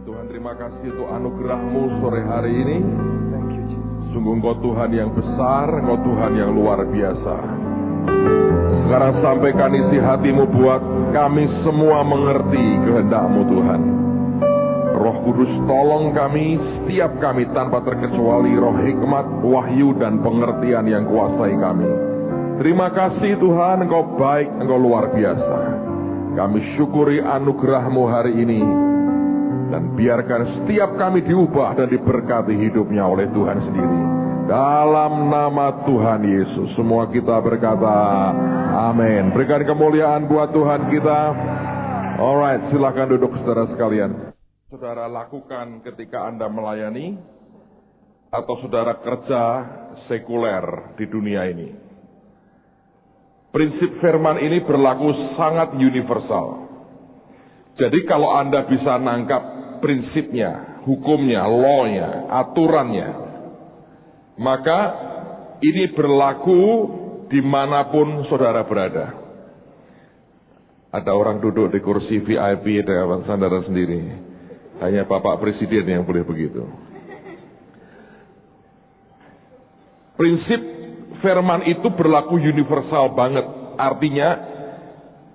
Tuhan, terima kasih untuk anugerah-Mu sore hari ini. Thank you, Jesus. Sungguh Engkau Tuhan yang besar, Engkau Tuhan yang luar biasa. Sekarang sampaikan isi hati-Mu buat kami semua mengerti kehendak-Mu Tuhan. Roh Kudus tolong kami, setiap kami tanpa terkecuali, roh hikmat, wahyu dan pengertian yang kuasai kami. Terima kasih Tuhan, Engkau baik, Engkau luar biasa. Kami syukuri anugerah-Mu hari ini. Dan biarkan setiap kami diubah dan diberkati hidupnya oleh Tuhan sendiri. Dalam nama Tuhan Yesus, semua kita berkata, amin. Berikan kemuliaan buat Tuhan kita. Alright, silakan duduk saudara sekalian. Saudara lakukan ketika Anda melayani, atau saudara kerja sekuler di dunia ini. Prinsip firman ini berlaku sangat universal. Jadi kalau Anda bisa nangkap prinsipnya, hukumnya, law-nya, aturannya, maka ini berlaku dimanapun saudara berada. Ada orang duduk di kursi VIP dengan saudara sendiri. Hanya Bapak Presiden yang boleh begitu. Prinsip firman itu berlaku universal banget. Artinya,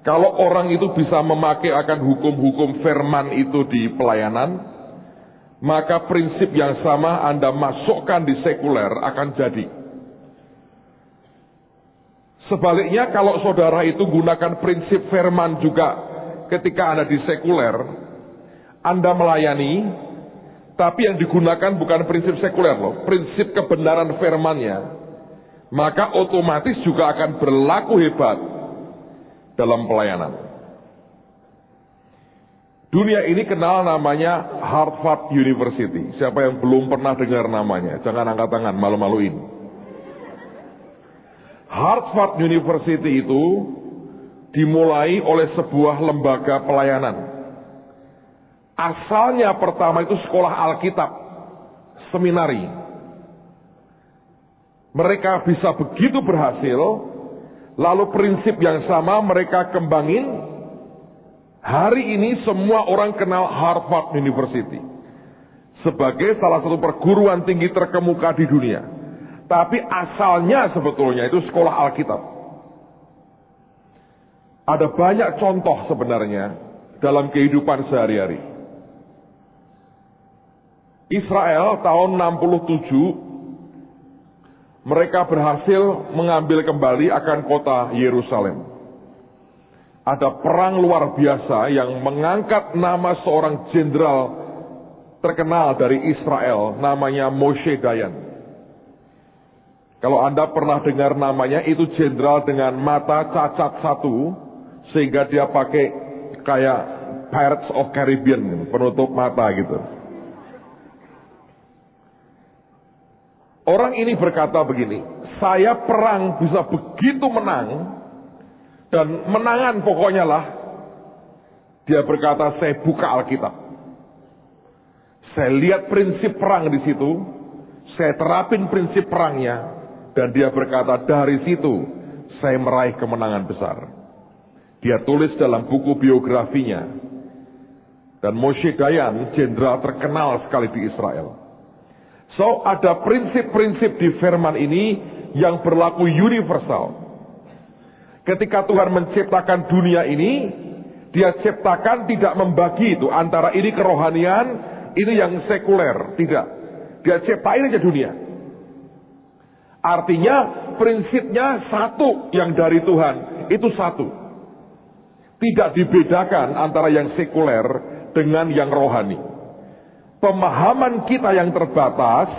kalau orang itu bisa memakai akan hukum-hukum firman itu di pelayanan, maka prinsip yang sama Anda masukkan di sekuler akan jadi. Sebaliknya kalau saudara itu gunakan prinsip firman juga ketika Anda di sekuler, Anda melayani, tapi yang digunakan bukan prinsip sekuler loh, prinsip kebenaran firmannya, maka otomatis juga akan berlaku hebat dalam pelayanan. Dunia ini kenal namanya Harvard University. Siapa yang belum pernah dengar namanya? Jangan angkat tangan, malu-maluin. Harvard University itu dimulai oleh sebuah lembaga pelayanan. Asalnya pertama itu sekolah Alkitab, seminari. Mereka bisa begitu berhasil. Lalu prinsip yang sama mereka kembangin. Hari ini semua orang kenal Harvard University sebagai salah satu perguruan tinggi terkemuka di dunia. Tapi asalnya sebetulnya itu sekolah Alkitab. Ada banyak contoh sebenarnya dalam kehidupan sehari-hari. Israel tahun 67 mereka berhasil mengambil kembali akan kota Yerusalem. Ada perang luar biasa yang mengangkat nama seorang jenderal terkenal dari Israel, namanya Moshe Dayan. Kalau Anda pernah dengar namanya, itu jenderal dengan mata cacat satu, sehingga dia pakai kayak Pirates of Caribbean, penutup mata gitu. Orang ini berkata begini, saya perang bisa begitu menang, dan menangan pokoknya lah. Dia berkata, saya buka Alkitab. Saya lihat prinsip perang di situ, saya terapin prinsip perangnya, dan dia berkata, dari situ saya meraih kemenangan besar. Dia tulis dalam buku biografinya. Dan Moshe Dayan, jenderal terkenal sekali di Israel. So, ada prinsip-prinsip di firman ini yang berlaku universal. Ketika Tuhan menciptakan dunia ini, Dia ciptakan tidak membagi itu antara ini kerohanian, ini yang sekuler. Tidak. Dia ciptain aja dunia. Artinya, prinsipnya satu yang dari Tuhan, itu satu. Tidak dibedakan antara yang sekuler dengan yang rohani. Pemahaman kita yang terbatas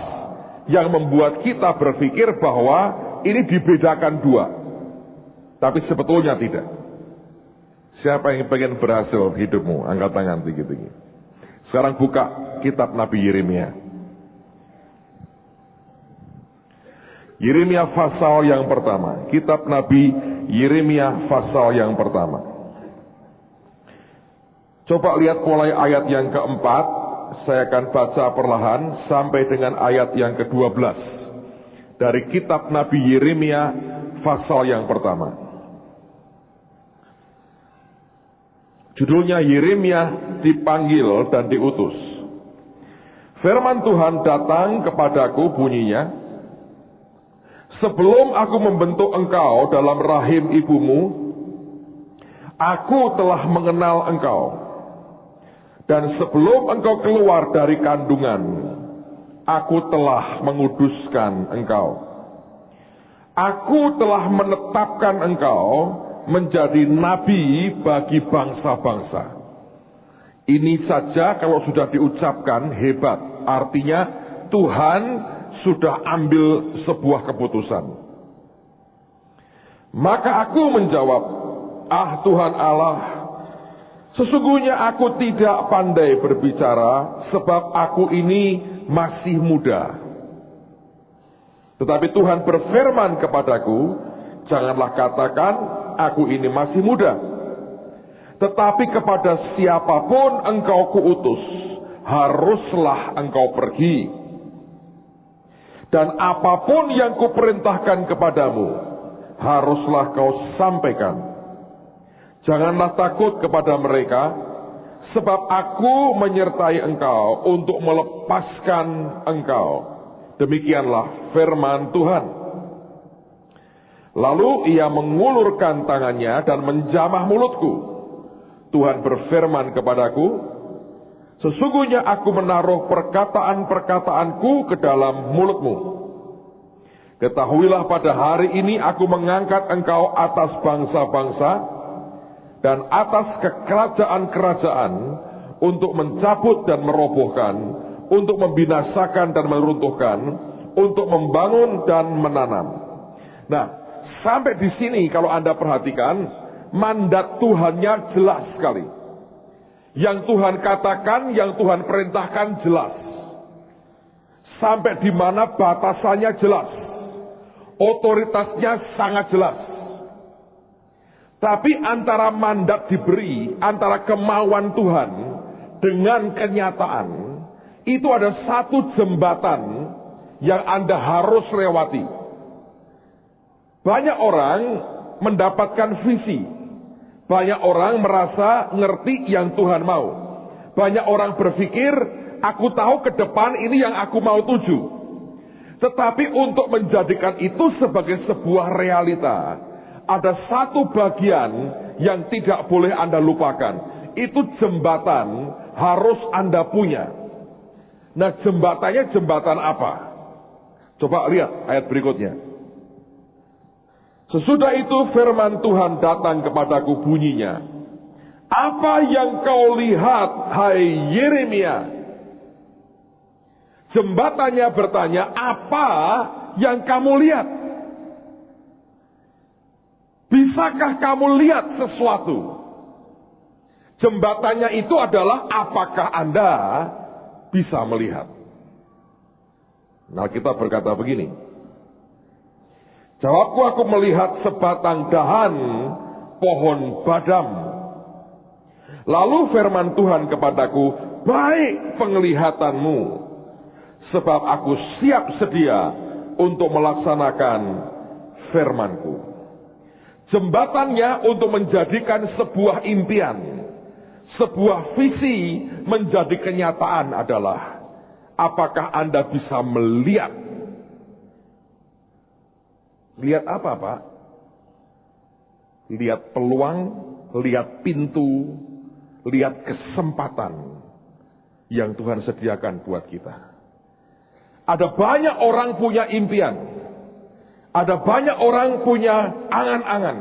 yang membuat kita berpikir bahwa ini dibedakan dua. Tapi sebetulnya tidak. Siapa yang pengen berhasil hidupmu? Angkat tangan tinggi-tinggi. Sekarang buka kitab Nabi Yeremia. Yeremia pasal yang pertama. Kitab Nabi Yeremia pasal yang pertama. Coba lihat mulai ayat yang keempat. Saya akan baca perlahan sampai dengan ayat yang ke-12 dari kitab Nabi Yeremia pasal yang pertama. Judulnya Yeremia dipanggil dan diutus. Firman Tuhan datang kepadaku bunyinya, sebelum aku membentuk engkau dalam rahim ibumu, aku telah mengenal engkau. Dan sebelum engkau keluar dari kandungan, aku telah menguduskan engkau. Aku telah menetapkan engkau menjadi nabi bagi bangsa-bangsa. Ini saja kalau sudah diucapkan hebat. Artinya Tuhan sudah ambil sebuah keputusan. Maka aku menjawab, Tuhan Allah, sesungguhnya aku tidak pandai berbicara, sebab aku ini masih muda. Tetapi Tuhan berfirman kepadaku, janganlah katakan, aku ini masih muda. Tetapi kepada siapapun engkau kuutus, haruslah engkau pergi. Dan apapun yang kuperintahkan kepadamu, haruslah kau sampaikan. Janganlah takut kepada mereka, sebab aku menyertai engkau untuk melepaskan engkau. Demikianlah firman Tuhan. Lalu ia mengulurkan tangannya dan menjamah mulutku. Tuhan berfirman kepadaku, sesungguhnya aku menaruh perkataan-perkataanku ke dalam mulutmu. Ketahuilah pada hari ini aku mengangkat engkau atas bangsa-bangsa dan atas kekerajaan-kerajaan untuk mencabut dan merobohkan, untuk membinasakan dan meruntuhkan, untuk membangun dan menanam. Nah, sampai di sini kalau Anda perhatikan, mandat Tuhannya jelas sekali. Yang Tuhan katakan, yang Tuhan perintahkan jelas. Sampai di mana batasannya jelas. Otoritasnya sangat jelas. Tapi antara mandat diberi, antara kemauan Tuhan dengan kenyataan, itu ada satu jembatan yang Anda harus lewati. Banyak orang mendapatkan visi. Banyak orang merasa ngerti yang Tuhan mau. Banyak orang berpikir, aku tahu ke depan ini yang aku mau tuju. Tetapi untuk menjadikan itu sebagai sebuah realita, ada satu bagian yang tidak boleh Anda lupakan. Itu jembatan harus Anda punya. Nah, jembatannya jembatan apa? Coba lihat ayat berikutnya. Sesudah itu firman Tuhan datang kepadaku bunyinya, apa yang kau lihat, hai Yeremia? Jembatannya bertanya, apa yang kamu lihat? Bisakah kamu lihat sesuatu? Jembatannya itu adalah apakah Anda bisa melihat? Nah, kita berkata begini, jawabku, aku melihat sebatang dahan pohon badam. Lalu firman Tuhan kepadaku, baik penglihatanmu, sebab aku siap sedia untuk melaksanakan firmanku. Jembatannya untuk menjadikan sebuah impian, sebuah visi menjadi kenyataan adalah, apakah Anda bisa melihat? Lihat apa, Pak? Lihat peluang, lihat pintu, lihat kesempatan yang Tuhan sediakan buat kita. Ada banyak orang punya impian. Ada banyak orang punya angan-angan.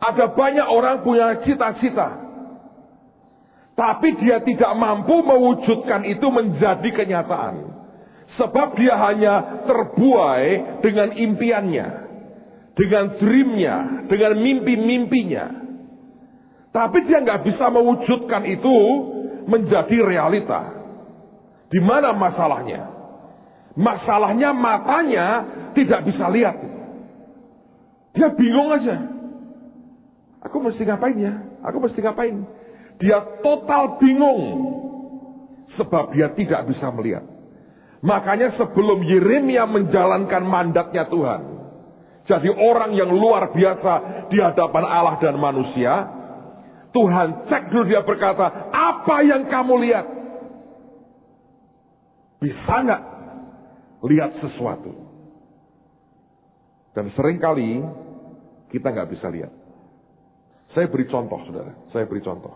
Ada banyak orang punya cita-cita. Tapi dia tidak mampu mewujudkan itu menjadi kenyataan. Sebab dia hanya terbuai dengan impiannya, dengan dreamnya, dengan mimpi-mimpinya. Tapi dia nggak bisa mewujudkan itu menjadi realita. Di mana masalahnya? Masalahnya matanya tidak bisa lihat. Dia bingung aja. Aku mesti ngapain ya? Aku mesti ngapain? Dia total bingung. Sebab dia tidak bisa melihat. Makanya sebelum Yeremia menjalankan mandatnya Tuhan, jadi orang yang luar biasa di hadapan Allah dan manusia, Tuhan cek dulu, dia berkata, apa yang kamu lihat? Bisa nggak lihat sesuatu? Dan seringkali kita nggak bisa lihat. Saya beri contoh, saudara. Saya beri contoh.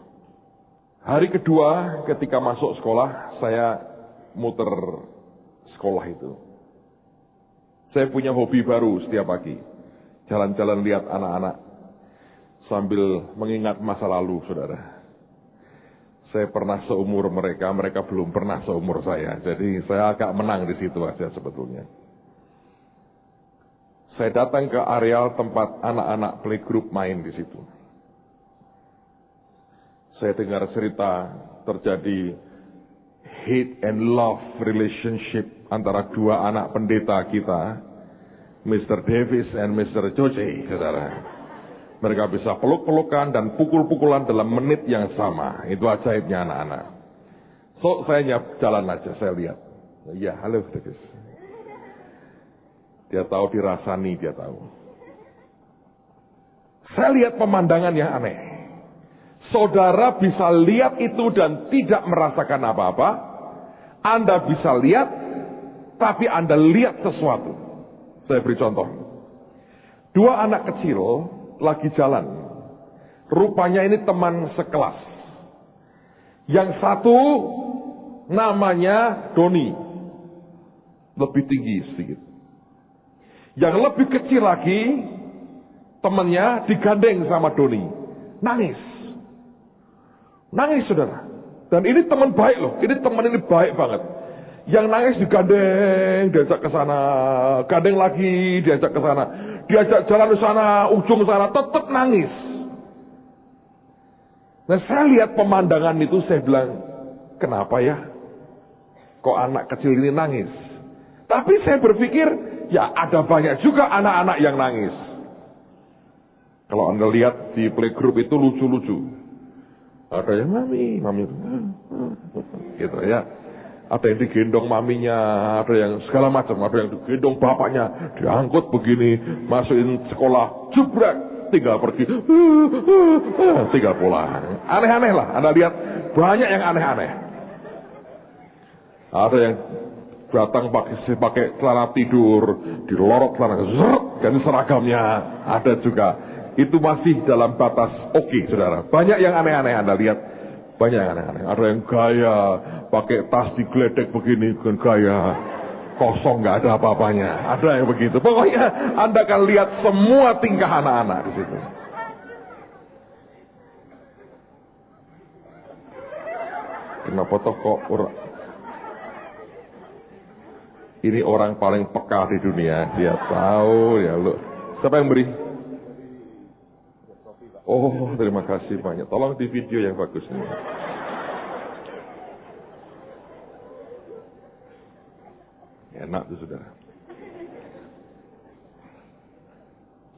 Hari kedua ketika masuk sekolah, saya muter sekolah itu. Saya punya hobi baru setiap pagi. Jalan-jalan lihat anak-anak sambil mengingat masa lalu, saudara. Saya pernah seumur mereka, mereka belum pernah seumur saya. Jadi saya agak menang di situ aja sebetulnya. Saya datang ke areal tempat anak-anak playgroup main di situ. Saya dengar cerita terjadi hate and love relationship antara dua anak pendeta kita, Mr. Davis and Mr. Joje, saudara. Mereka bisa peluk-pelukan dan pukul-pukulan dalam menit yang sama. Itu ajaibnya anak-anak. So, saya jalan aja, saya lihat. Ya, halo Davis. Dia tahu dirasani, dia tahu. Saya lihat pemandangan yang aneh. Saudara bisa lihat itu dan tidak merasakan apa-apa. Anda bisa lihat, tapi Anda lihat sesuatu. Saya beri contoh. Dua anak kecil lagi jalan. Rupanya ini teman sekelas. Yang satu namanya Doni. Lebih tinggi sedikit. Yang lebih kecil lagi, temannya digandeng sama Doni. Nangis. Nangis, saudara. Dan ini teman baik loh. Ini teman ini baik banget. Yang nangis digandeng, diajak ke sana, gandeng lagi, diajak ke sana, diajak jalan ke sana, ujung sana, tetap nangis. Nah, saya lihat pemandangan itu, saya bilang, kenapa ya? Kok anak kecil ini nangis? Tapi saya berpikir, ya ada banyak juga anak-anak yang nangis. Kalau Anda lihat di playgroup itu lucu-lucu. Ada yang mami gitu ya. Ada yang digendong maminya, ada yang segala macam, ada yang digendong bapaknya, diangkut begini, masukin sekolah, jubrak, tinggal pergi, tinggal pulang. Aneh-aneh lah, Anda lihat banyak yang aneh-aneh. Ada yang datang pakai celana tidur, dilorot celana, ganti seragamnya, ada juga. Itu masih dalam batas oke, saudara. Banyak yang aneh-aneh Anda lihat. Banyak yang aneh-aneh. Ada yang gaya, pakai tas digledek begini, bukan gaya. Kosong, nggak ada apa-apanya. Ada yang begitu. Pokoknya Anda akan lihat semua tingkah anak-anak di situ. Kenapa toh kok ini orang paling peka di dunia. Dia tahu ya lu. Siapa yang beri? Oh, terima kasih banyak. Tolong di video yang bagus ini. Enak tuh, saudara.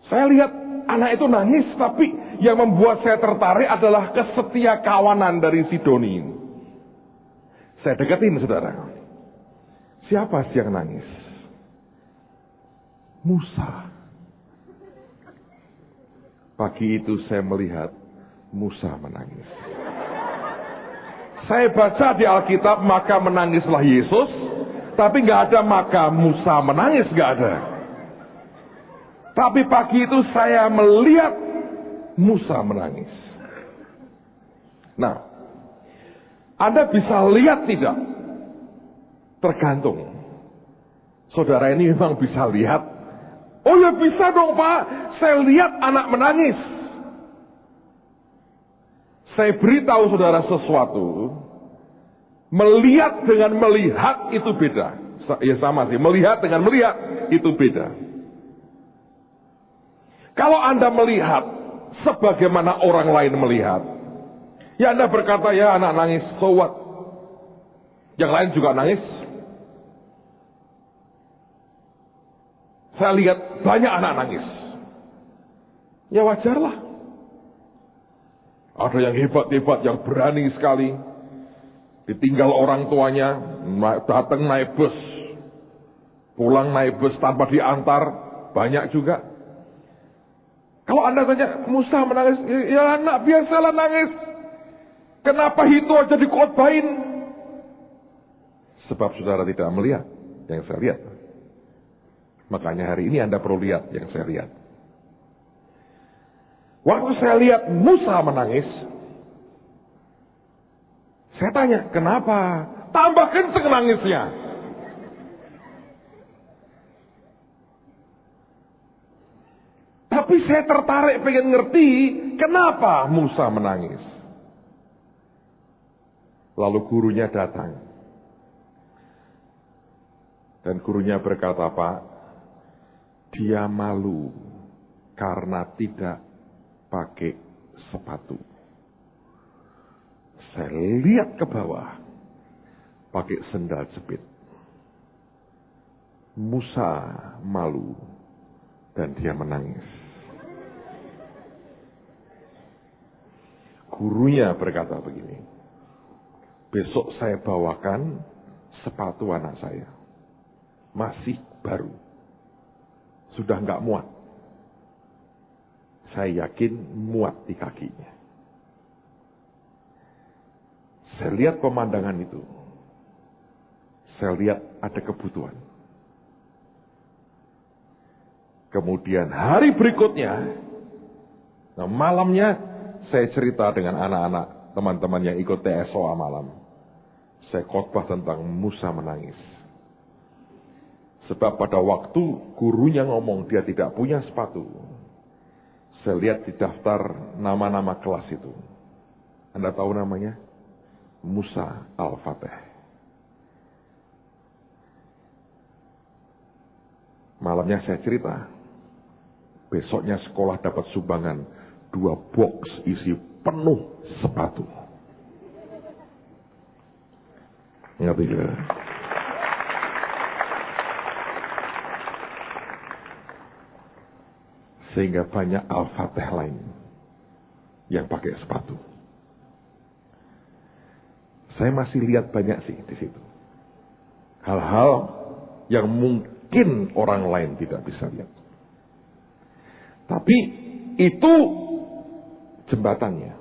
Saya lihat anak itu nangis, tapi yang membuat saya tertarik adalah kesetia kawanan dari si Doni ini. Saya deketin, saudara. Siapa sih yang nangis? Musa. Pagi itu saya melihat Musa menangis. Saya baca di Alkitab, maka menangislah Yesus. Tapi nggak ada maka Musa menangis, nggak ada. Tapi pagi itu saya melihat Musa menangis. Nah, Anda bisa lihat tidak? Tergantung. Saudara ini memang bisa lihat. Oh ya bisa dong Pak, saya lihat anak menangis. Saya beritahu saudara sesuatu. Melihat dengan melihat itu beda. Ya sama sih, melihat dengan melihat itu beda. Kalau Anda melihat sebagaimana orang lain melihat, ya Anda berkata, ya anak nangis, so what? Yang lain juga nangis. Saya lihat banyak anak nangis. Ya wajarlah. Ada yang hebat-hebat, yang berani sekali. Ditinggal orang tuanya, datang naik bus. Pulang naik bus tanpa diantar, banyak juga. Kalau Anda tanya, Musa menangis, ya anak biasalah nangis. Kenapa itu aja dikotbahin? Sebab saudara tidak melihat yang saya lihat. Makanya hari ini Anda perlu lihat yang saya lihat. Waktu saya lihat Musa menangis, saya tanya, kenapa? Tambah kenceng nangisnya. Tapi saya tertarik pengen ngerti, kenapa Musa menangis. Lalu gurunya datang. Dan gurunya berkata, Pak, dia malu karena tidak pakai sepatu. Saya lihat ke bawah, pakai sendal jepit. Musa malu dan dia menangis. Gurunya berkata begini, besok saya bawakan sepatu anak saya. Masih baru. Sudah enggak muat. Saya yakin muat di kakinya. Saya lihat pemandangan itu. Saya lihat ada kebutuhan. Kemudian hari berikutnya, malamnya saya cerita dengan anak-anak, teman-teman yang ikut TSOA malam. Saya khotbah tentang Musa menangis. Sebab pada waktu gurunya ngomong dia tidak punya sepatu, saya lihat di daftar nama-nama kelas itu. Anda tahu namanya? Musa Al-Fateh. Malamnya saya cerita, besoknya sekolah dapat sumbangan 2 box isi penuh sepatu. Ngerti gak? Sehingga banyak Al-Fateh lain yang pakai sepatu. Saya masih lihat banyak sih di situ. Hal-hal yang mungkin orang lain tidak bisa lihat. Tapi itu jembatannya.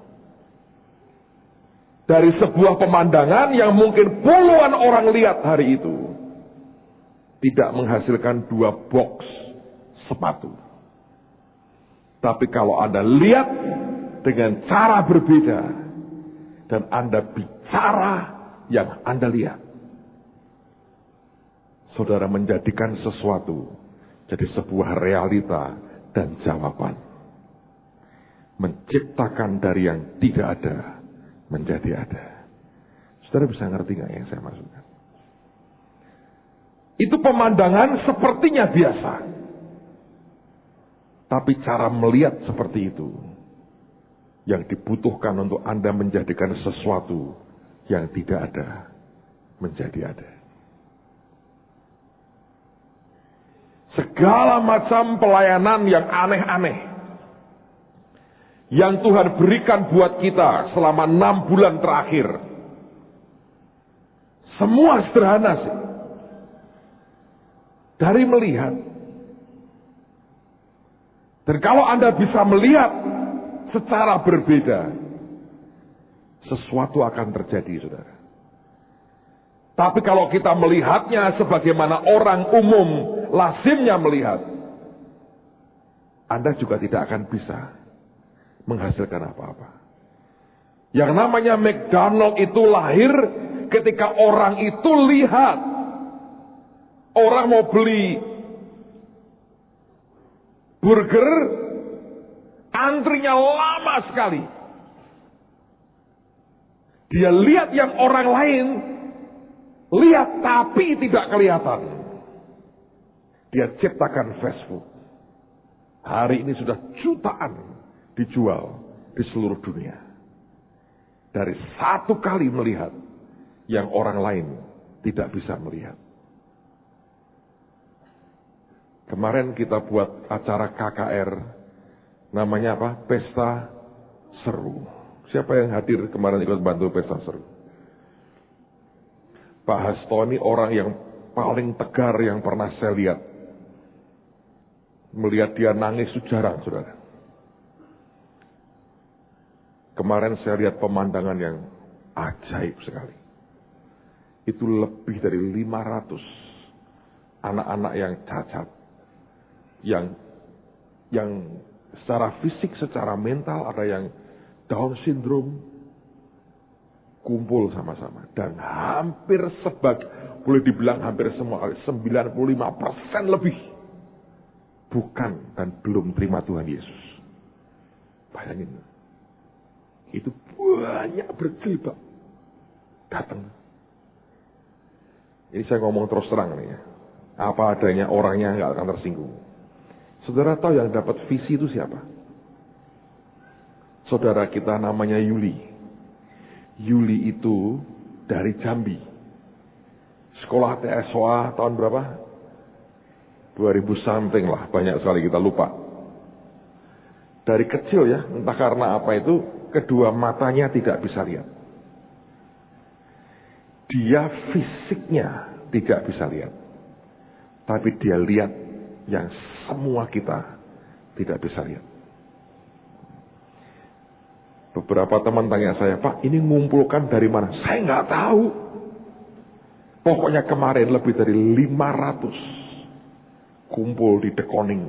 Dari sebuah pemandangan yang mungkin puluhan orang lihat hari itu, tidak menghasilkan 2 box sepatu. Tapi kalau Anda lihat dengan cara berbeda, dan Anda bicara yang Anda lihat, saudara menjadikan sesuatu jadi sebuah realita dan jawaban. Menciptakan dari yang tidak ada menjadi ada. Saudara bisa ngerti nggak yang saya maksudkan? Itu pemandangan sepertinya biasa. Tapi cara melihat seperti itu yang dibutuhkan untuk Anda menjadikan sesuatu yang tidak ada menjadi ada. Segala macam pelayanan yang aneh-aneh yang Tuhan berikan buat kita selama 6 bulan terakhir, semua sederhana sih. Dari melihat. Dan kalau Anda bisa melihat secara berbeda, sesuatu akan terjadi, saudara. Tapi kalau kita melihatnya sebagaimana orang umum lazimnya melihat, Anda juga tidak akan bisa menghasilkan apa-apa. Yang namanya McDonald itu lahir ketika orang itu lihat. Orang mau beli burger, antrinya lama sekali. Dia lihat yang orang lain lihat tapi tidak kelihatan. Dia ciptakan fast food. Hari ini sudah jutaan dijual di seluruh dunia. Dari satu kali melihat yang orang lain tidak bisa melihat. Kemarin kita buat acara KKR, namanya apa? Pesta Seru. Siapa yang hadir kemarin ikut bantu Pesta Seru? Pak Hasto ini orang yang paling tegar yang pernah saya lihat. Melihat dia nangis jarang, saudara. Kemarin saya lihat pemandangan yang ajaib sekali. itu lebih dari 500 anak-anak yang cacat, yang secara fisik, secara mental, ada yang Down syndrome, kumpul sama-sama. Dan hampir boleh dibilang hampir semua, 95% lebih, bukan dan belum terima Tuhan Yesus. Bayangin, itu banyak berjilbab datang. Ini saya ngomong terus terang nih ya. Apa adanya, orangnya nggak akan tersinggung. Saudara tahu yang dapat visi itu siapa? Saudara kita namanya Yuli. Yuli itu dari Jambi. Sekolah TSOA tahun berapa? 2000 something lah, banyak sekali kita lupa. Dari kecil ya, entah karena apa itu, kedua matanya tidak bisa lihat. Dia fisiknya tidak bisa lihat. Tapi dia lihat yang semua kita tidak bisa lihat. Beberapa teman tanya saya, Pak, ini ngumpulkan dari mana? Saya nggak tahu. Pokoknya kemarin lebih dari 500 kumpul di Dekoning.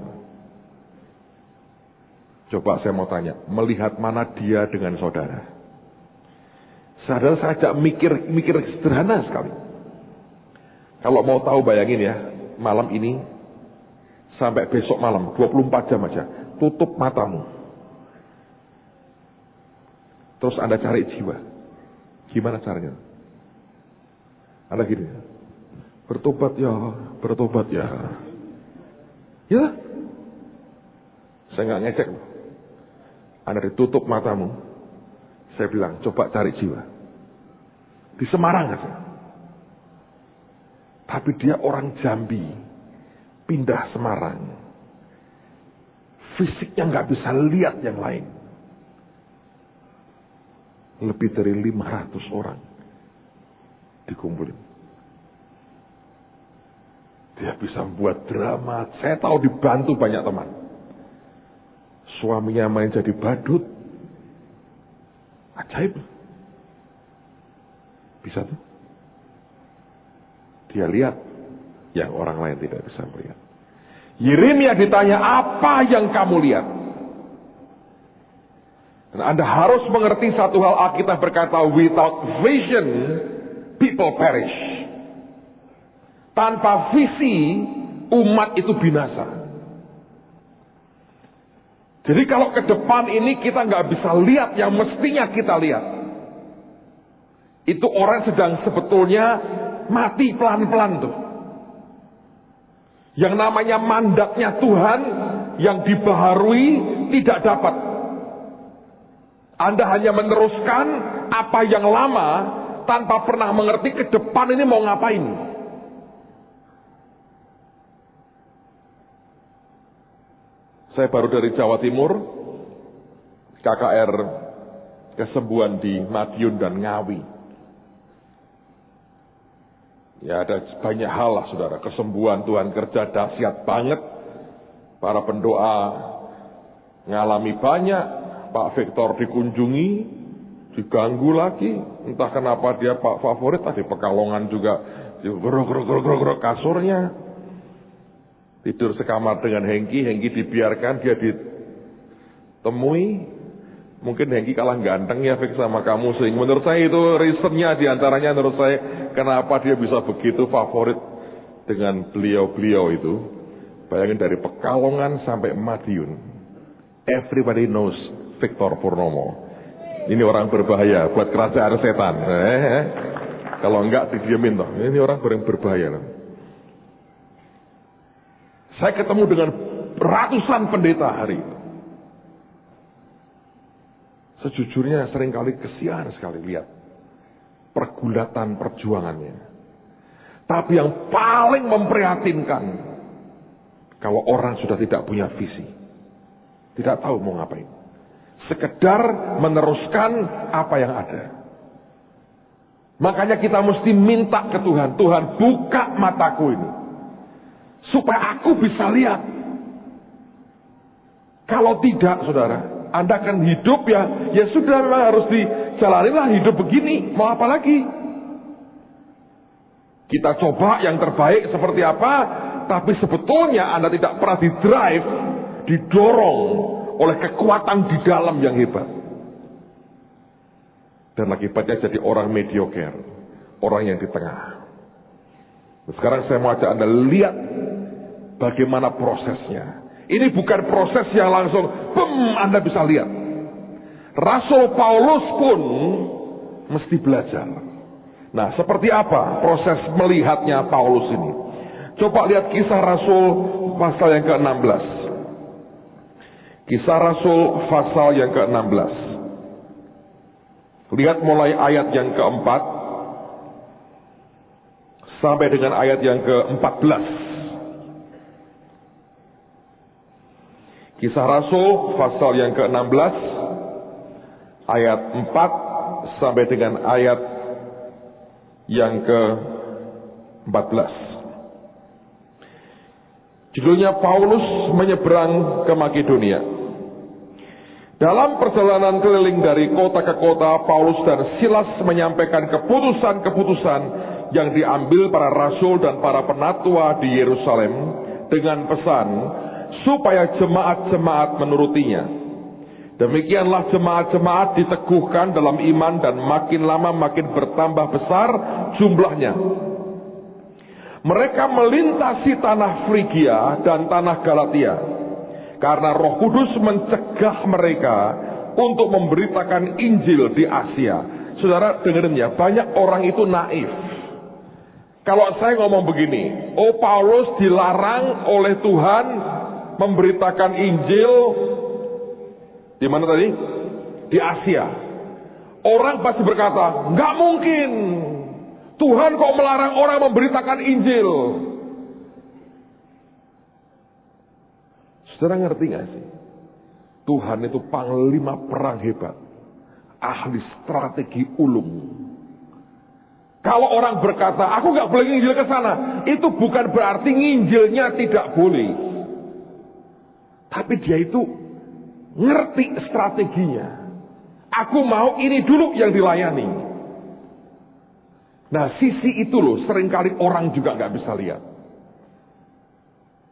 Coba saya mau tanya, melihat mana dia dengan saudara? Saudara saya ajak mikir sederhana sekali. Kalau mau tahu bayangin ya, malam ini sampai besok malam 24 jam aja, tutup matamu. Terus Anda cari jiwa. Gimana caranya? Anda gini, bertobat ya, bertobat ya. Ya, saya nggak ngecek. Anda ditutup matamu. Saya bilang, coba cari jiwa. Di Semarang aja. Tapi dia orang Jambi, pindah Semarang. Fisiknya nggak bisa lihat yang lain. Lebih dari 500 orang dikumpulin. Dia bisa membuat drama. Saya tahu dibantu banyak teman. Suaminya main jadi badut. Ajaib. Bisa tuh. Dia lihat yang orang lain tidak bisa melihat. Yeremia ditanya, apa yang kamu lihat? Dan Anda harus mengerti satu hal, Alkitab berkata, without vision, people perish. Tanpa visi, umat itu binasa. Jadi kalau ke depan ini kita nggak bisa lihat yang mestinya kita lihat. Itu orang sedang sebetulnya mati pelan-pelan tuh. Yang namanya mandatnya Tuhan yang dibaharui tidak dapat. Anda hanya meneruskan apa yang lama tanpa pernah mengerti ke depan ini mau ngapain. Saya baru dari Jawa Timur, KKR kesembuhan di Madiun dan Ngawi. Ya ada banyak hal lah saudara, kesembuhan Tuhan kerja dahsyat banget. Para pendoa ngalami banyak. Pak Victor dikunjungi, diganggu lagi. Entah kenapa dia Pak favorit, tadi Pekalongan juga gerok kasurnya. Tidur sekamar dengan Hengki dibiarkan, dia ditemui. Mungkin Hengki kalah ganteng ya Vic sama kamu. Sehingga menurut saya itu reasonnya diantaranya menurut saya kenapa dia bisa begitu favorit dengan beliau-beliau itu. Bayangin dari Pekalongan sampai Madiun. Everybody knows Victor Purnomo. Ini orang berbahaya buat kerajaan setan. Kalau enggak didiemin toh. Ini orang berbahaya. Saya ketemu dengan ratusan pendeta hari itu. Sejujurnya seringkali kesian sekali lihat pergulatan perjuangannya. Tapi yang paling memprihatinkan kalau orang sudah tidak punya visi, tidak tahu mau ngapain, sekedar meneruskan apa yang ada. Makanya kita mesti minta ke Tuhan, Tuhan buka mataku ini supaya aku bisa lihat. Kalau tidak saudara, Anda akan hidup ya sudah memang harus dijalanilah hidup begini. Mau apa lagi? Kita coba yang terbaik seperti apa, tapi sebetulnya Anda tidak pernah didrive, didorong oleh kekuatan di dalam yang hebat. Dan akibatnya jadi orang mediocre, orang yang di tengah. Sekarang saya mau ajak Anda lihat bagaimana prosesnya. Ini bukan proses yang langsung, Anda bisa lihat. Rasul Paulus pun mesti belajar. Nah, seperti apa proses melihatnya Paulus ini? Coba lihat Kisah Rasul pasal yang ke-16. Kisah Rasul pasal yang ke-16. Lihat mulai ayat yang ke-4 sampai dengan ayat yang ke-14. Kisah Rasul pasal yang ke-16 ayat 4 sampai dengan ayat yang ke-14. Judulnya Paulus menyeberang ke Makedonia. Dalam perjalanan keliling dari kota ke kota, Paulus dan Silas menyampaikan keputusan-keputusan yang diambil para rasul dan para penatua di Yerusalem dengan pesan supaya jemaat-jemaat menurutinya. Demikianlah jemaat-jemaat diteguhkan dalam iman dan makin lama makin bertambah besar jumlahnya. Mereka melintasi tanah Frigia dan tanah Galatia karena Roh Kudus mencegah mereka untuk memberitakan Injil di Asia. Saudara dengerin ya, banyak orang itu naif. Kalau saya ngomong begini, oh Paulus dilarang oleh Tuhan memberitakan Injil di mana tadi? Di Asia. Orang pasti berkata, nggak mungkin. Tuhan kok melarang orang memberitakan Injil? Saudara ngerti nggak sih? Tuhan itu panglima perang hebat, ahli strategi ulung. Kalau orang berkata, aku nggak boleh nginjil ke sana, itu bukan berarti nginjilnya tidak boleh. Tapi dia itu ngerti strateginya. Aku mau ini dulu yang dilayani. Nah, sisi itu loh seringkali orang juga nggak bisa lihat.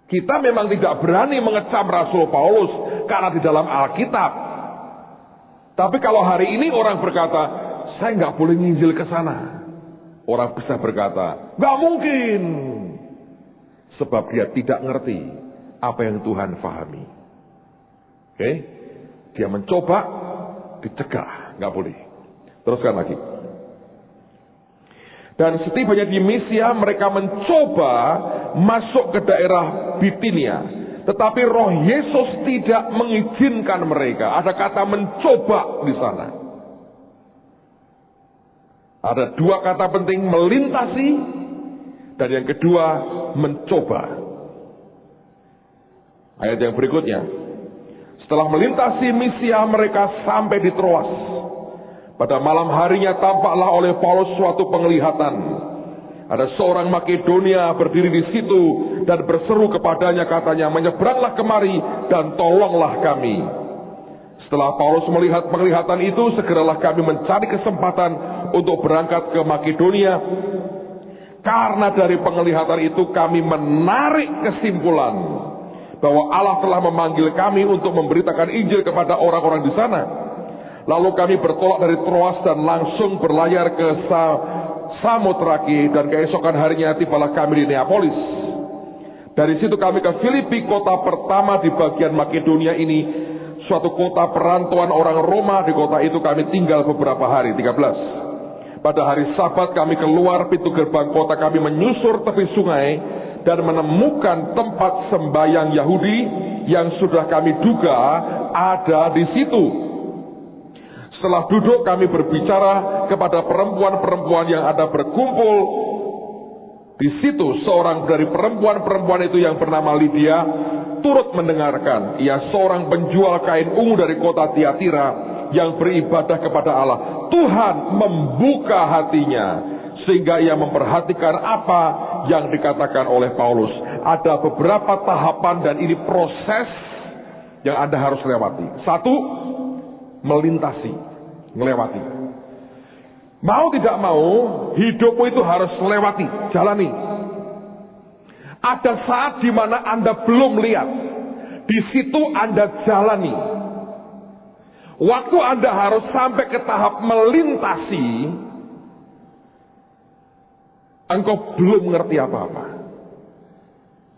Kita memang tidak berani mengecam Rasul Paulus karena di dalam Alkitab. Tapi kalau hari ini orang berkata, saya nggak boleh nginjil ke sana, orang bisa berkata, nggak mungkin, sebab dia tidak ngerti apa yang Tuhan fahami. Oke? Dia mencoba, dicegah, nggak boleh. Teruskan lagi. Dan setibanya di Misia, mereka mencoba masuk ke daerah Bitinia. Tetapi Roh Yesus tidak mengizinkan mereka. Ada kata mencoba di sana. Ada dua kata penting, melintasi, dan yang kedua, mencoba. Ayat yang berikutnya. Setelah melintasi Misia, mereka sampai di Troas. Pada malam harinya tampaklah oleh Paulus suatu penglihatan. Ada seorang Makedonia berdiri di situ dan berseru kepadanya, katanya, menyeberanglah kemari dan tolonglah kami. Setelah Paulus melihat penglihatan itu, segeralah kami mencari kesempatan untuk berangkat ke Makedonia. Karena dari penglihatan itu kami menarik kesimpulan bahwa Allah telah memanggil kami untuk memberitakan Injil kepada orang-orang di sana. Lalu kami bertolak dari Troas dan langsung berlayar ke Samotraki, dan keesokan harinya tibalah kami di Neapolis. Dari situ kami ke Filipi, kota pertama di bagian Makedonia ini, suatu kota perantauan orang Roma. Di kota itu kami tinggal beberapa hari, 13. Pada hari Sabat kami keluar pintu gerbang kota, kami menyusur tepi sungai dan menemukan tempat sembahyang Yahudi yang sudah kami duga ada di situ. Setelah duduk kami berbicara kepada perempuan-perempuan yang ada berkumpul di situ. Seorang dari perempuan-perempuan itu yang bernama Lydia turut mendengarkan. Ia seorang penjual kain ungu dari kota Tiatira yang beribadah kepada Allah. Tuhan membuka hatinya sehingga ia memperhatikan apa yang dikatakan oleh Paulus. Ada beberapa tahapan dan ini proses yang Anda harus lewati. Satu, melintasi, melewati. Mau tidak mau, hidupmu itu harus lewati, jalani. Ada saat di mana Anda belum lihat, di situ Anda jalani. Waktu Anda harus sampai ke tahap melintasi, engkau belum mengerti apa-apa.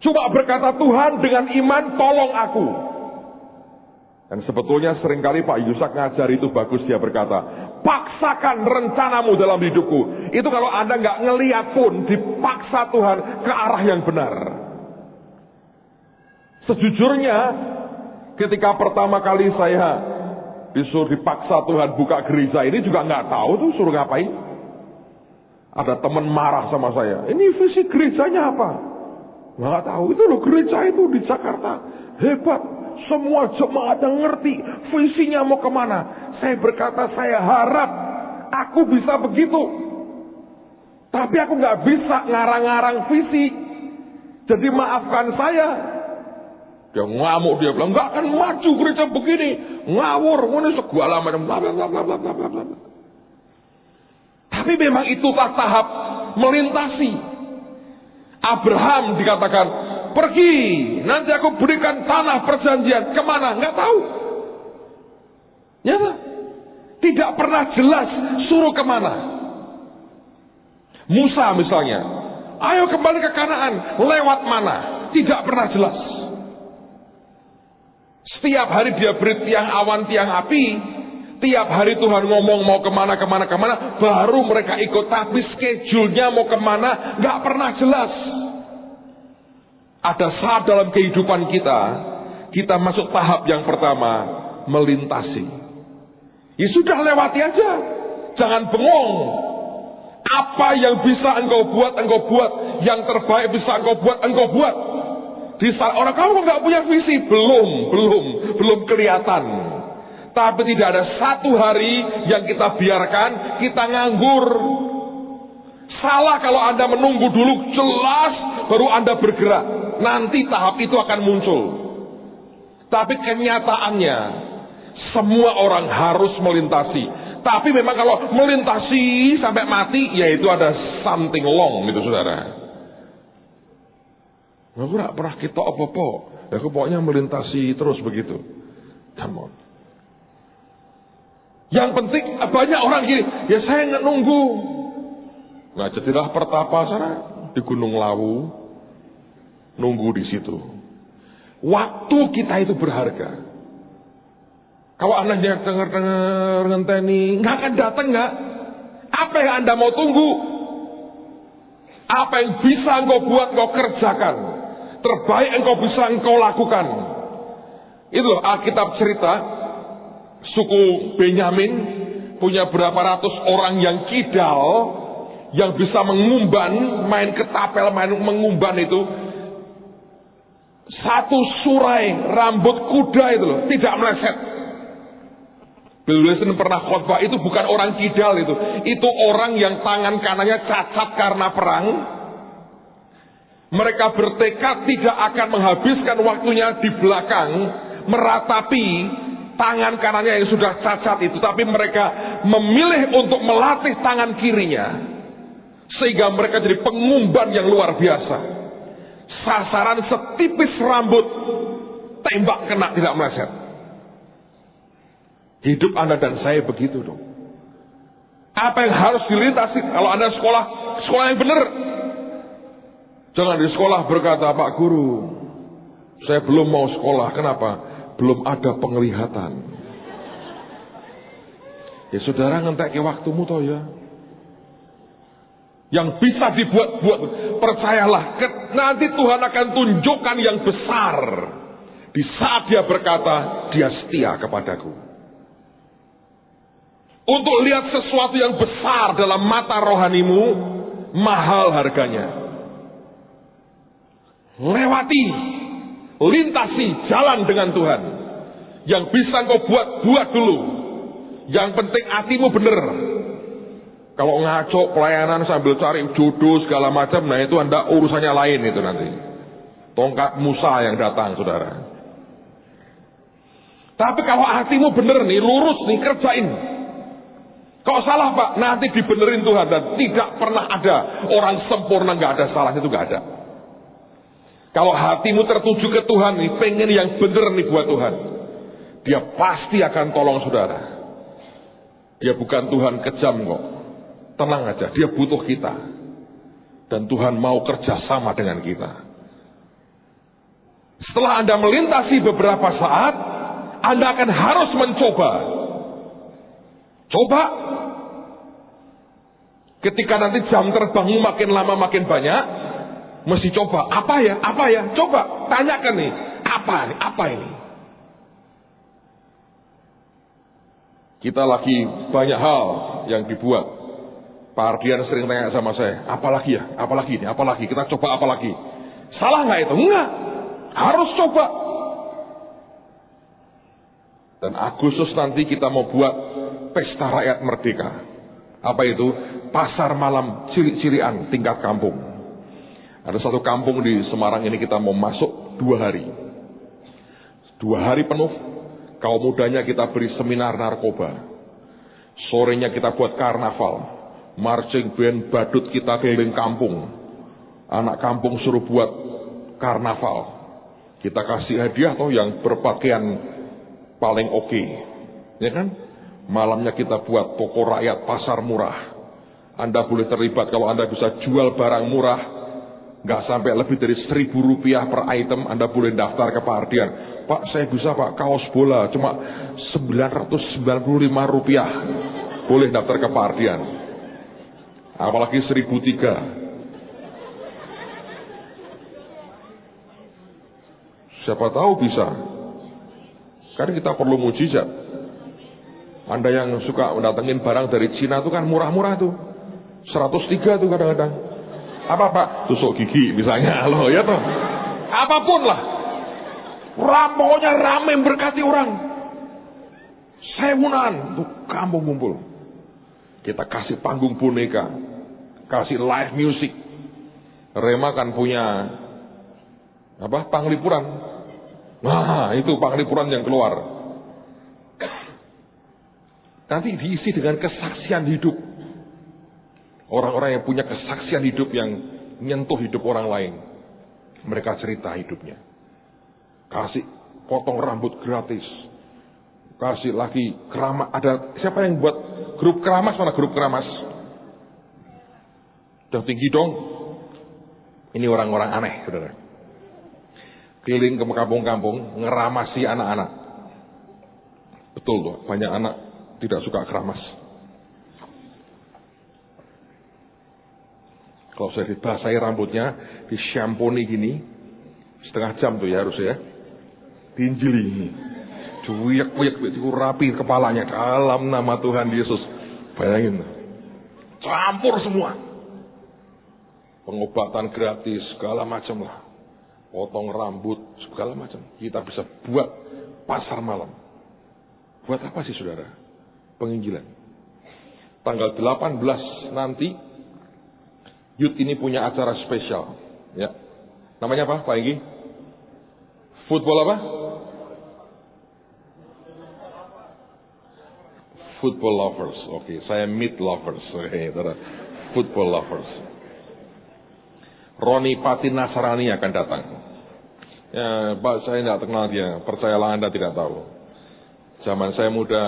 Cuma berkata, Tuhan dengan iman tolong aku. Dan sebetulnya seringkali Pak Yusak ngajar itu bagus, dia berkata, paksakan rencanamu dalam hidupku. Itu kalau Anda nggak ngeliat pun, dipaksa Tuhan ke arah yang benar. Sejujurnya, ketika pertama kali saya disuruh dipaksa Tuhan buka gereja ini juga nggak tahu tuh suruh ngapain. Ada teman marah sama saya, ini visi gerejanya apa? Nggak tahu, itu loh gereja itu di Jakarta, hebat. Semua jemaat yang ngerti visinya mau kemana. Saya berkata, saya harap aku bisa begitu. Tapi aku nggak bisa ngarang-ngarang visi. Jadi maafkan saya. Dia ngamuk, dia bilang, nggak akan maju gereja begini. Ngawur, ini segala macam bla bla bla bla bla bla bla. Tapi memang itu tahap melintasi. Abraham dikatakan, pergi, nanti aku berikan tanah perjanjian. Kemana? Nggak tahu. Nyata. Tidak pernah jelas suruh kemana. Musa misalnya, ayo kembali ke Kanaan. Lewat mana? Tidak pernah jelas. Setiap hari dia beri tiang awan, tiang api. Tiap hari Tuhan ngomong mau kemana, baru mereka ikut. Tapi schedule-nya mau kemana, nggak pernah jelas. Ada saat dalam kehidupan kita masuk tahap yang pertama, melintasi. Ya sudah, lewati aja. Jangan bengong. Apa yang bisa engkau buat, engkau buat. Yang terbaik bisa engkau buat, engkau buat. Di saat orang kamu nggak punya visi, belum kelihatan. Tapi tidak ada satu hari yang kita biarkan kita nganggur. Salah kalau Anda menunggu dulu jelas baru Anda bergerak. Nanti tahap itu akan muncul. Tapi kenyataannya semua orang harus melintasi. Tapi memang kalau melintasi sampai mati, ya itu ada something wrong gitu saudara. Aku gak pernah kita apa-apa. Ya aku pokoknya melintasi terus begitu. Come on. Yang penting banyak orang gini, ya saya nggak nunggu. Nah jadilah pertapa sana di Gunung Lawu, nunggu di situ. Waktu kita itu berharga. Kalau Anda dengar ngenteni, nggak akan datang nggak? Apa yang Anda mau tunggu? Apa yang bisa engkau buat, engkau kerjakan. Terbaik engkau bisa engkau lakukan. Itu Alkitab cerita. Suku Benyamin punya berapa ratus orang yang kidal, yang bisa mengumban, main ketapel, main mengumban itu. Satu surai rambut kuda itu loh, tidak meleset. Bill Wilson pernah khotbah, itu bukan orang kidal itu. Itu orang yang tangan kanannya cacat karena perang. Mereka bertekad tidak akan menghabiskan waktunya di belakang meratapi tangan kanannya yang sudah cacat itu, tapi mereka memilih untuk melatih tangan kirinya sehingga mereka jadi pengumban yang luar biasa. Sasaran setipis rambut, tembak kena, tidak meleset. Hidup Anda dan saya begitu dong. Apa yang harus dilintasi? Kalau Anda sekolah yang benar. Jangan di sekolah berkata, Pak Guru, saya belum mau sekolah. Kenapa? Belum ada penglihatan. Ya saudara, ngentek ke waktumu toh ya. Yang bisa dibuat-buat, percayalah, nanti Tuhan akan tunjukkan yang besar. Di saat dia berkata, dia setia kepadaku. Untuk lihat sesuatu yang besar dalam mata rohanimu, mahal harganya. Lewati, lintasi jalan dengan Tuhan. Yang bisa engkau buat dulu. Yang penting hatimu benar. Kalau ngaco pelayanan sambil cari jodoh segala macam, nah itu Anda urusannya lain itu nanti. Tongkat Musa yang datang, saudara. Tapi kalau hatimu benar nih, lurus nih, kerjain. Kalau salah Pak, nanti dibenerin Tuhan. Dan tidak pernah ada orang sempurna, nggak ada salahnya, itu nggak ada. Kalau hatimu tertuju ke Tuhan nih, pengen yang bener nih buat Tuhan, Dia pasti akan tolong saudara. Dia bukan Tuhan kejam kok. Tenang aja, Dia butuh kita. Dan Tuhan mau kerjasama dengan kita. Setelah Anda melintasi beberapa saat, Anda akan harus mencoba. Coba. Ketika nanti jam terbangmu makin lama makin banyak, mesti coba. Apa ya? Apa ya? Coba. Tanyakan nih. Apa nih? Apa ini? Kita lagi banyak hal yang dibuat. Pak Ardian sering tanya sama saya, apalagi ya? Apalagi ini? Apalagi? Kita coba apalagi? Salah nggak itu? Enggak. Harus coba. Dan Agustus nanti kita mau buat Pesta Rakyat Merdeka. Apa itu? Pasar malam ciri-cirian tingkat kampung. Ada satu kampung di Semarang ini kita mau masuk 2 hari. 2 hari penuh. Kaum mudanya kita beri seminar narkoba. Sorenya kita buat karnaval. Marching band, badut kita keliling kampung. Anak kampung suruh buat karnaval. Kita kasih hadiah toh yang berpakaian paling oke. Ya kan? Malamnya kita buat toko rakyat pasar murah. Anda boleh terlibat kalau Anda bisa jual barang murah. Nggak sampai lebih dari Rp1.000 per item. Anda boleh daftar ke Pak Ardian. Pak, saya bisa Pak, kaos bola cuma Rp995. Boleh daftar ke Pak Ardian. Apalagi 1.003. Siapa tahu bisa. Karena kita perlu mujizat. Anda yang suka mendatangin barang dari Cina itu kan murah-murah tuh. 103 tuh kadang-kadang. Apa Pak? Tusuk gigi misalnya loh ya toh. Apapun lah. Pokoknya rame berkati orang. Sewunan tuh kampung kumpul. Kita kasih panggung boneka. Kasih live music. Rema kan punya apa? Panglipuran. Nah, itu panglipuran yang keluar. Nanti diisi dengan kesaksian hidup. Orang-orang yang punya kesaksian hidup yang menyentuh hidup orang lain. Mereka cerita hidupnya. Kasih potong rambut gratis. Kasih lagi keramas. Ada siapa yang buat grup keramas? Mana grup keramas? Udah tinggi dong. Ini orang-orang aneh, saudara. Keliling ke kampung-kampung, ngeramasi anak-anak. Betul tuh, banyak anak tidak suka keramas. Kalau saya dibasahi rambutnya, disyamponi gini, 1/2 jam tuh ya harus ya. Tinjili ini. Cuyak-cuyak, rapi kepalanya dalam nama Tuhan Yesus. Bayangin. Campur semua. Pengobatan gratis, segala macam lah. Potong rambut, segala macam. Kita bisa buat pasar malam. Buat apa sih saudara? Penginjilan. Tanggal 18 nanti, Youth ini punya acara spesial. Ya. Namanya apa Pak Enggi? Football apa? Football lovers. Oke, saya meat lovers. Oke, football lovers. Roni Pati Nasrani akan datang. Ya, Pak, saya tidak kenal dia. Percayalah Anda tidak tahu. Zaman saya muda,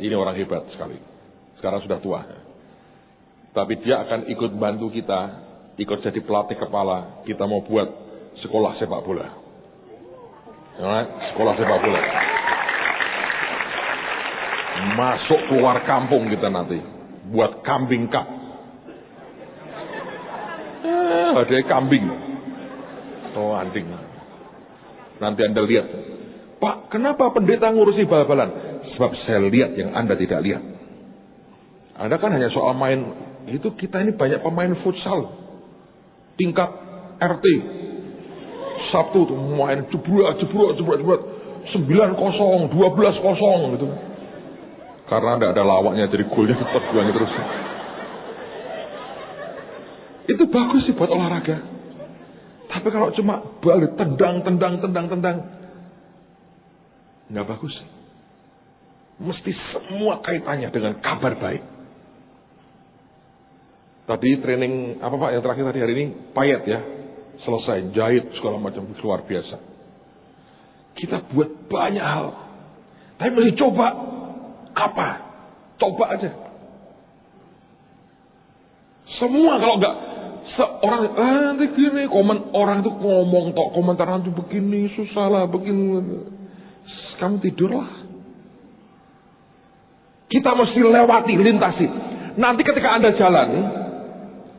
ini orang hebat sekali. Sekarang sudah tua. Tapi dia akan ikut bantu kita, ikut jadi pelatih kepala. Kita mau buat sekolah sepak bola. Sekolah sepak bola. Masuk keluar kampung kita nanti. Buat kambing cup. Ada kambing. Oh anjing. Nanti Anda lihat. Pak, kenapa pendeta ngurusi bal-balan? Sebab saya lihat yang Anda tidak lihat. Anda kan hanya soal main. Itu kita ini banyak pemain futsal. Tingkat RT. Sabtu tuh main jebret. 9-0, 12-0 gitu. Karena tidak ada lawaknya, jadi golnya tetap jualnya terus. Itu bagus sih buat olahraga. Tapi kalau cuma balik tendang, nggak bagus. Mesti semua kaitannya dengan kabar baik. Tadi training apa Pak yang terakhir tadi hari ini payet ya, selesai jahit segala macam, luar biasa. Kita buat banyak hal, tapi mesti coba apa? Coba aja. Semua kalau enggak seorang nanti gini orang itu ngomong tok komentar nanti begini susah lah begini, kamu tidurlah. Kita mesti lewati, lintasi. Nanti ketika Anda jalan,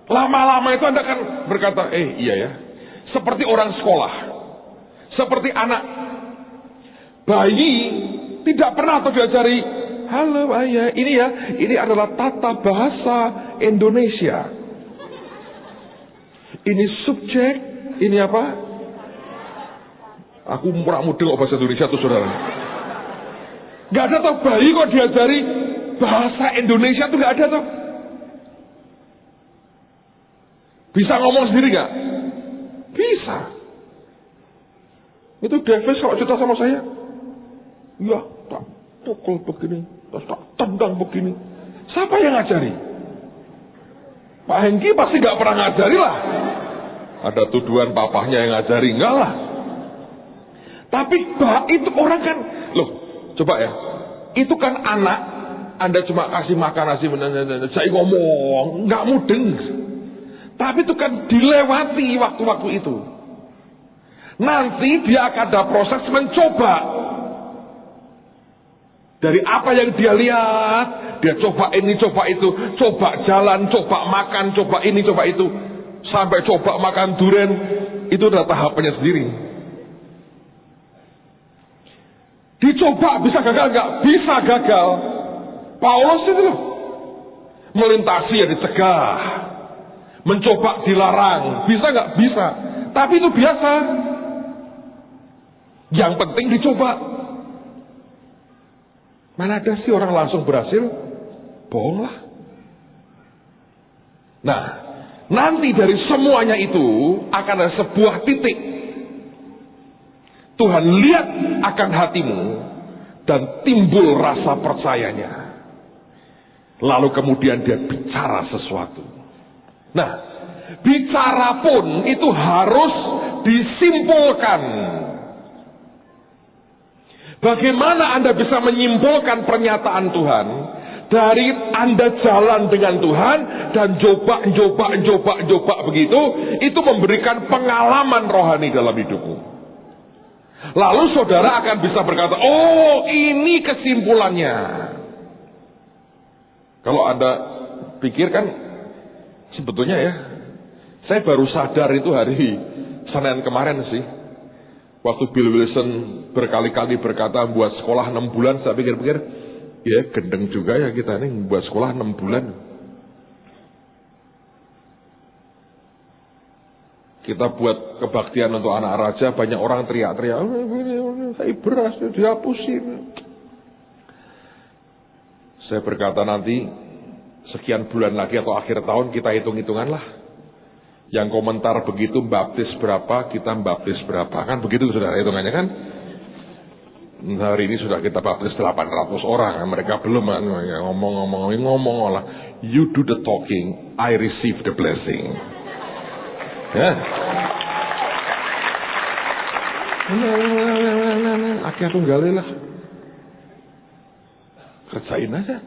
lama-lama itu Anda akan berkata, iya ya. Seperti orang sekolah. Seperti anak. Bayi tidak pernah atau diajari, halo ayah, ini adalah tata bahasa Indonesia. Ini subjek, ini apa? Aku murah mudeng bahasa Indonesia tuh saudara. Gak ada tuh bayi kok diajari bahasa Indonesia tuh gak ada tuh. Bisa ngomong sendiri gak? Bisa. Itu Davis kalau cerita sama saya, ya tak pukul begini, terus tak tendang begini. Siapa yang ngajari? Pak Hengki pasti gak pernah ngajari lah. Ada tuduhan papahnya yang ngajari, enggak lah. Tapi itu orang kan, loh coba ya, itu kan anak, Anda cuma kasih makan nasi, saya ngomong, nggak mudeng. Tapi itu kan dilewati waktu-waktu itu. Nanti dia akan ada proses mencoba. Dari apa yang dia lihat, dia coba ini, coba itu, coba jalan, coba makan, coba ini, coba itu. Sampai coba makan durian, itu udah tahapannya sendiri. Dicoba bisa gagal nggak? Bisa gagal. Paulus itu loh, melintasi ya dicegah, mencoba dilarang, bisa nggak? Bisa. Tapi itu biasa. Yang penting dicoba. Mana ada sih orang langsung berhasil? Bohong lah. Nah, nanti dari semuanya itu akan ada sebuah titik. Tuhan lihat akan hatimu dan timbul rasa percayanya. Lalu kemudian dia bicara sesuatu. Nah, bicara pun itu harus disimpulkan. Bagaimana Anda bisa menyimpulkan pernyataan Tuhan? Dari Anda jalan dengan Tuhan dan coba begitu, itu memberikan pengalaman rohani dalam hidupmu. Lalu saudara akan bisa berkata, oh ini kesimpulannya. Kalau Anda pikirkan, sebetulnya ya, saya baru sadar itu hari Senin kemarin sih. Waktu Bill Wilson berkali-kali berkata buat sekolah 6 bulan, saya pikir-pikir, ya gendeng juga ya kita ini buat sekolah 6 bulan. Kita buat kebaktian untuk anak raja, banyak orang teriak-teriak, saya beras, dihapusin. Saya berkata nanti, sekian bulan lagi atau akhir tahun kita hitung-hitungan lah. Yang komentar begitu, baptis berapa, kita baptis berapa. Kan begitu saudara hitungannya kan. Hari ini sudah kita baptis 800 orang. Mereka belum ngomong lah. You do the talking, I receive the blessing. Ya. Akhirnya tunggalin lah. Kerjain aja.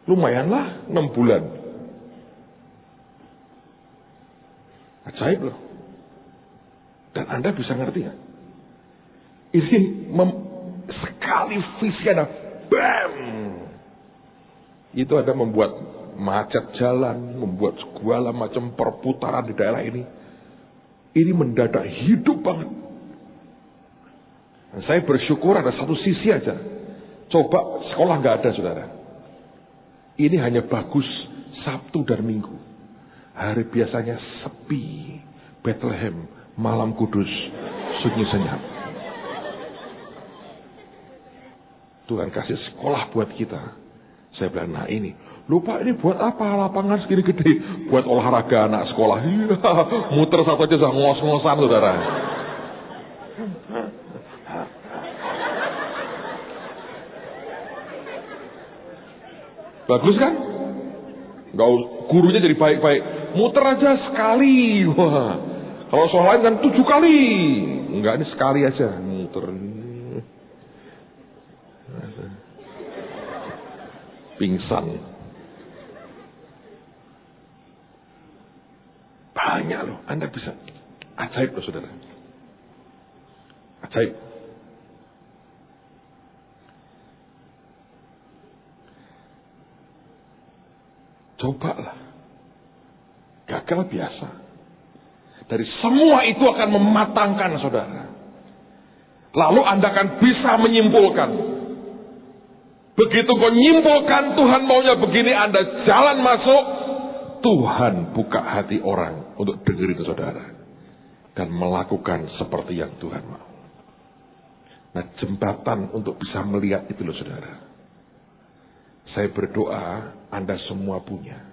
Lumayan lah 6 bulan. Ajaib loh. Dan Anda bisa ngerti ya. Ini sekali visi Anda, bam. Itu ada membuat macet jalan, membuat segala macam perputaran di daerah ini. Ini mendadak hidup banget. Dan saya bersyukur ada satu sisi aja. Coba sekolah nggak ada saudara. Ini hanya bagus Sabtu dan Minggu. Hari biasanya sepi. Bethlehem, malam kudus, sunyi senyap. Tuhan kasih sekolah buat kita. Saya bilang, nah ini. Lupa ini buat apa lapangan segini gede? Buat olahraga anak sekolah. Iya, muter satu aja sudah ngos-ngosan saudara. Bagus kan? Gurunya jadi baik-baik. Muter aja sekali. Wah. Kalau soal lain kan 7 kali. Enggak, ini sekali aja muter. Pingsan. Banyak loh, Anda bisa. Ajaib loh saudara. Ajaib. Cobalah. Gagal biasa. Dari semua itu akan mematangkan saudara. Lalu Anda akan bisa menyimpulkan. Begitu kau nyimpulkan Tuhan maunya begini, Anda jalan masuk, Tuhan buka hati orang untuk dengerin saudara. Dan melakukan seperti yang Tuhan mau. Nah, jembatan untuk bisa melihat itu loh saudara. Saya berdoa Anda semua punya.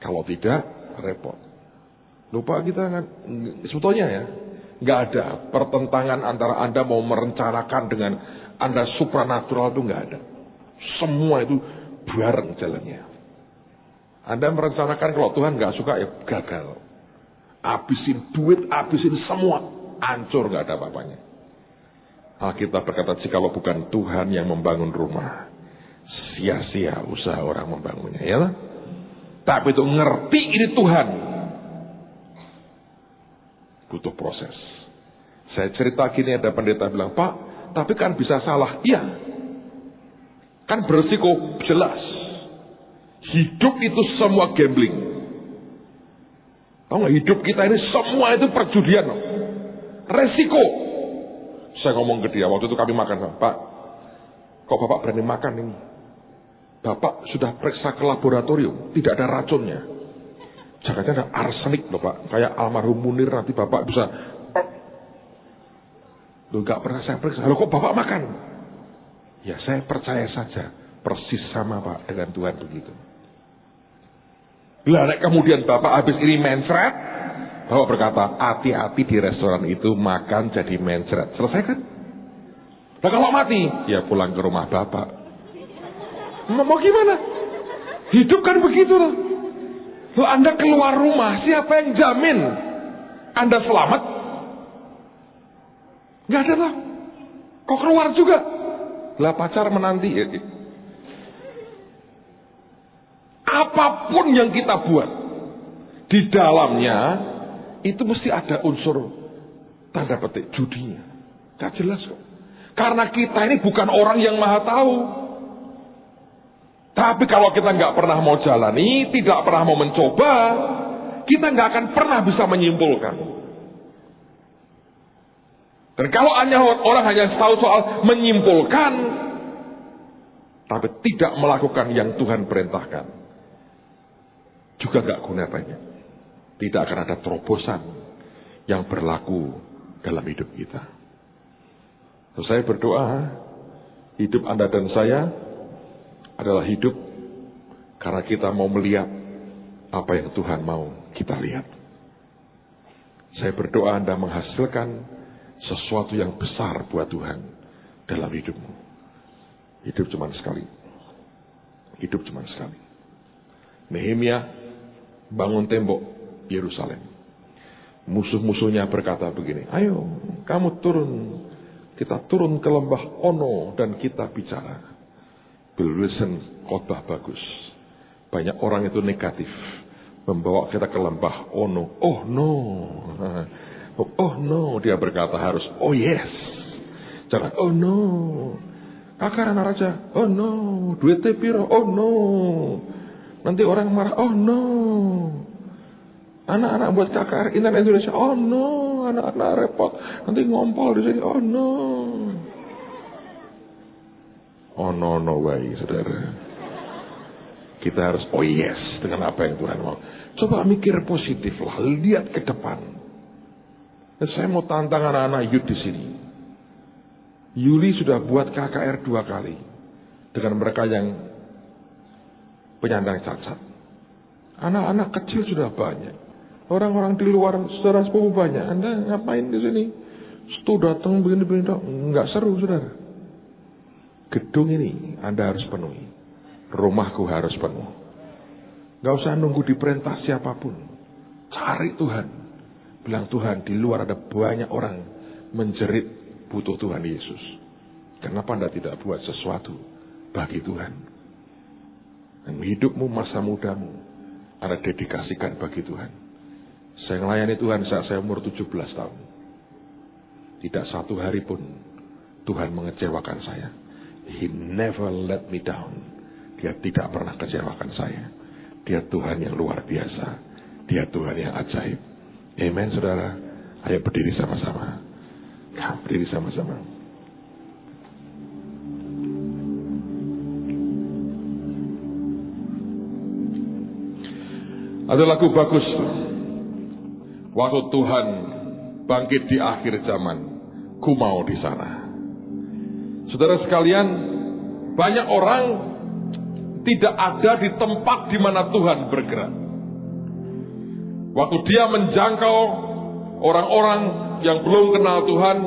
Kalau tidak, repot. Lupa kita kan, sebetulnya ya, nggak ada pertentangan antara Anda mau merencanakan dengan Anda supranatural itu nggak ada. Semua itu bareng jalannya. Anda merencanakan kalau Tuhan nggak suka ya gagal. Habisin duit, habisin semua, hancur nggak ada apa-apanya. Alkitab berkata jikalau bukan Tuhan yang membangun rumah, sia-sia usaha orang membangunnya, ya. Tapi itu ngerti ini Tuhan. Butuh proses. Saya cerita gini, ada pendeta bilang, Pak, tapi kan bisa salah. Iya. Kan berisiko jelas. Hidup itu semua gambling. Tahu nggak, hidup kita ini semua itu perjudian. Resiko. Saya ngomong ke dia, waktu itu kami makan, Pak, kok Bapak berani makan ini? Bapak sudah periksa ke laboratorium, tidak ada racunnya. Jangan-jangan ada arsenik loh Pak, kayak almarhum Munir, nanti Bapak bisa. Loh, gak pernah saya periksa. Loh, kok Bapak makan? Ya saya percaya saja, persis sama Pak dengan Tuhan begitu. Lah kemudian Bapak habis ini mencret, Bapak berkata, hati-hati di restoran itu makan jadi mencret. Selesai kan? Nah kalau mati, ya pulang ke rumah Bapak. Mau gimana? Hidup kan begitu loh. Loh, Anda keluar rumah, siapa yang jamin Anda selamat? Gak ada lah. Kok keluar juga? Lah pacar menanti. Apapun yang kita buat, di dalamnya itu mesti ada unsur tanda petik judinya. Gak jelas kok. Karena kita ini bukan orang yang maha tahu. Tapi kalau kita nggak pernah mau jalani, tidak pernah mau mencoba, kita nggak akan pernah bisa menyimpulkan. Dan kalau orang hanya tahu soal menyimpulkan, tapi tidak melakukan yang Tuhan perintahkan, juga nggak guna banyak. Tidak akan ada terobosan yang berlaku dalam hidup kita. Terus saya berdoa, hidup Anda dan saya adalah hidup karena kita mau melihat apa yang Tuhan mau kita lihat. Saya berdoa Anda menghasilkan sesuatu yang besar buat Tuhan dalam hidupmu. Hidup cuma sekali. Hidup cuma sekali. Nehemia bangun tembok Yerusalem. Musuh-musuhnya berkata begini, ayo kamu turun, kita turun ke lembah Ono dan kita bicara. Bill Wilson khotbah bagus. Banyak orang itu negatif, membawa kita ke lembah Ono. Oh no, oh no, dia berkata harus oh yes. Jangan oh no, kakak anak raja, oh no, duitnya piro, oh no, nanti orang marah, oh no, anak-anak buat KKR Internet Indonesia, oh no, anak-anak repot, nanti ngompol di sini, oh no. Oh no, no way, saudara. Kita harus oh yes dengan apa yang Tuhan mau. Coba mikir positif lah, lihat ke depan. Dan saya mau tantang anak-anak youth di sini. Yuli sudah buat KKR 2 kali dengan mereka yang penyandang cacat. Anak-anak kecil sudah banyak. Orang-orang di luar saudara sepupu banyak. Anda ngapain di sini? Stu datang begini-begini, enggak seru, saudara. Gedung ini Anda harus penuhi. rumahku harus penuh. Gak usah nunggu diperintah siapapun. Cari Tuhan. Bilang, Tuhan, di luar ada banyak orang menjerit butuh Tuhan Yesus. Kenapa Anda tidak buat sesuatu bagi Tuhan? Dan hidupmu, masa mudamu, Anda dedikasikan bagi Tuhan. Saya melayani Tuhan saat saya umur 17 tahun. Tidak satu hari pun Tuhan mengecewakan saya. He never let me down. Dia tidak pernah kecewakan saya. Dia Tuhan yang luar biasa. Dia Tuhan yang ajaib. Amen, saudara. Ayo berdiri sama-sama. Berdiri sama-sama. Ada lagu bagus. Waktu Tuhan bangkit di akhir zaman, ku mau di sana. Saudara sekalian, banyak orang tidak ada di tempat di mana Tuhan bergerak. Waktu dia menjangkau orang-orang yang belum kenal Tuhan,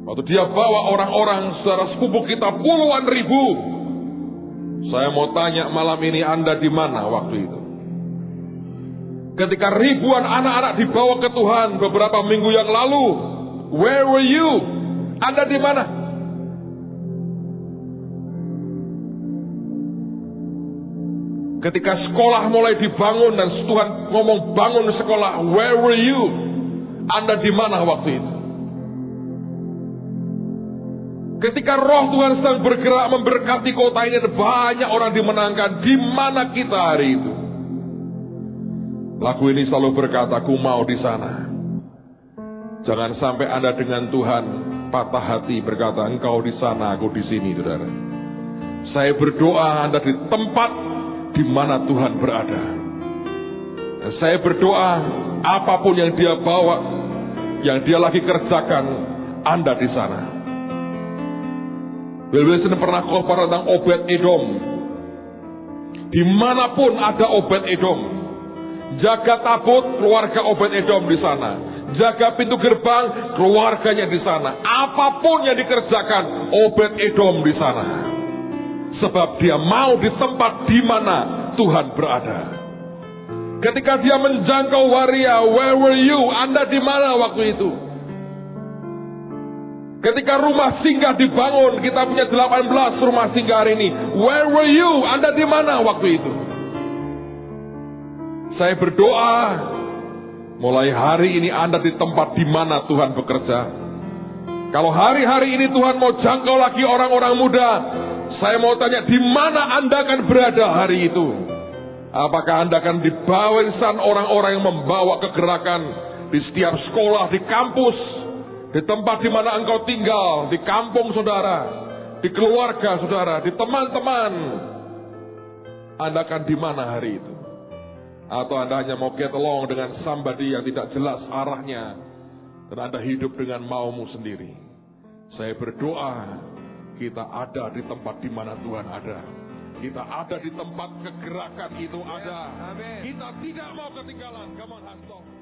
waktu dia bawa orang-orang saudara sepupu kita puluhan ribu. Saya mau tanya malam ini, Anda di mana waktu itu? Ketika ribuan anak-anak dibawa ke Tuhan beberapa minggu yang lalu, where were you? Anda di mana? Ketika sekolah mulai dibangun dan Tuhan ngomong bangun sekolah, where were you? Anda di mana waktu itu? Ketika roh Tuhan sedang bergerak memberkati kota ini, banyak orang dimenangkan. Di mana kita hari itu? Lagu ini selalu berkata, ku mau di sana. Jangan sampai Anda dengan Tuhan patah hati berkata, engkau di sana, aku di sini, saudara. Saya berdoa Anda di tempat di mana Tuhan berada. Dan saya berdoa apapun yang dia bawa, yang dia lagi kerjakan, Anda di sana. Bill Wilson pernah khotbah tentang Obed Edom. Dimanapun ada Obed Edom, jaga tabut, keluarga Obed Edom di sana. Jaga pintu gerbang, keluarganya di sana. Apapun yang dikerjakan, Obed Edom di sana. Sebab dia mau di tempat di mana Tuhan berada. Ketika dia menjangkau waria, where were you? Anda di mana waktu itu? Ketika rumah singgah dibangun, kita punya 18 rumah singgah hari ini. Where were you? Anda di mana waktu itu? Saya berdoa, mulai hari ini Anda di tempat di mana Tuhan bekerja. Kalau hari-hari ini Tuhan mau jangkau lagi orang-orang muda, saya mau tanya, di mana Anda akan berada hari itu? Apakah Anda akan dibawa di sana orang-orang yang membawa kegerakan di setiap sekolah, di kampus, di tempat di mana engkau tinggal, di kampung saudara, di keluarga saudara, di teman-teman? Anda akan di mana hari itu? Atau Anda hanya mau get along dengan somebody yang tidak jelas arahnya, dan Anda hidup dengan maumu sendiri? Saya berdoa kita ada di tempat di mana Tuhan ada. Kita ada di tempat kegerakan itu ada. Kita tidak mau ketinggalan. Come on, hands up.